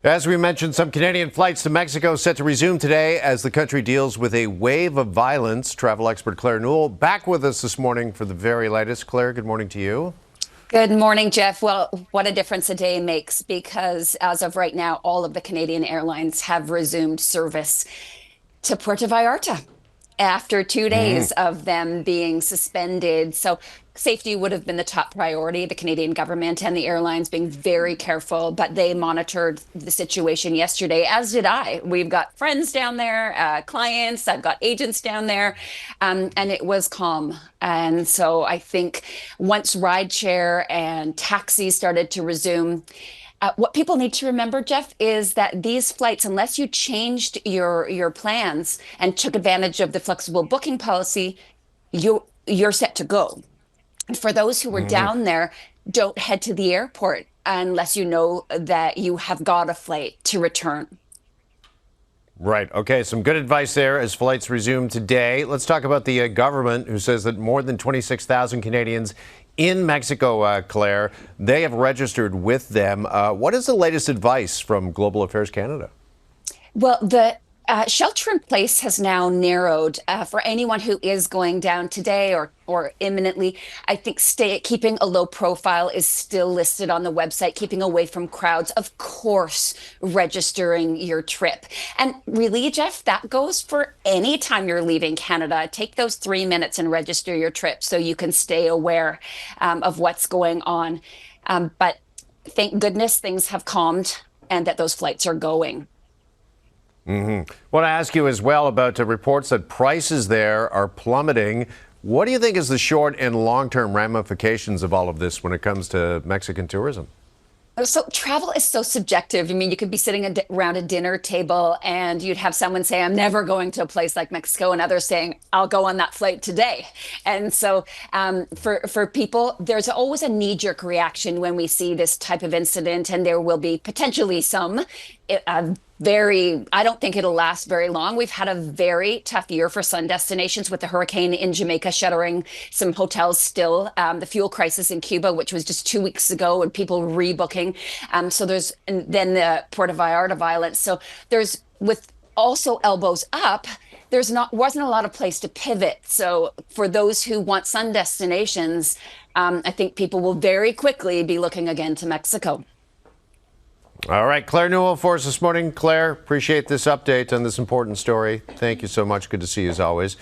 As we mentioned, some Canadian flights to Mexico set to resume today as the country deals with a wave of violence. Travel expert Claire Newell back with us this morning for the very latest. Claire, good morning to you. Good morning, Jeff. Well, what a difference a day makes, because as of right now, all of the Canadian airlines have resumed service to Puerto Vallarta after 2 days of them being suspended. So safety would have been the top priority. The Canadian government and the airlines being very careful, but they monitored the situation yesterday, as did I. We've got friends down there, clients, I've got agents down there, and it was calm. And so I think once rideshare and taxis started to resume, what people need to remember, Jeff, is that these flights, unless you changed your plans and took advantage of the flexible booking policy, you're set to go. And for those who were down there, don't head to the airport unless you know that you have got a flight to return. Right. Okay. Some good advice there as flights resume today. Let's talk about the government, who says that more than 26,000 Canadians in Mexico, Claire, they have registered with them. What is the latest advice from Global Affairs Canada? Well, the shelter in place has now narrowed for anyone who is going down today or imminently. I think keeping a low profile is still listed on the website, keeping away from crowds, of course, registering your trip. And really, Jeff, that goes for any time you're leaving Canada. Take those 3 minutes and register your trip so you can stay aware of what's going on. But thank goodness things have calmed and that those flights are going. Want to ask you as well about reports that prices there are plummeting. What do you think is the short and long-term ramifications of all of this when it comes to Mexican tourism? So travel is so subjective. I mean, you could be sitting around a dinner table and you'd have someone say, I'm never going to a place like Mexico, and others saying, I'll go on that flight today. And so for people, there's always a knee-jerk reaction when we see this type of incident, and there will be potentially some I don't think it'll last very long. We've had a very tough year for sun destinations with the hurricane in Jamaica shuttering some hotels still, the fuel crisis in Cuba, which was just 2 weeks ago, and people rebooking. And then the Puerto Vallarta violence. So there's, with also elbows up, wasn't a lot of place to pivot. So for those who want sun destinations, I think people will very quickly be looking again to Mexico. All right, Claire Newell for us this morning. Claire, appreciate this update on this important story. Thank you so much. Good to see you as always.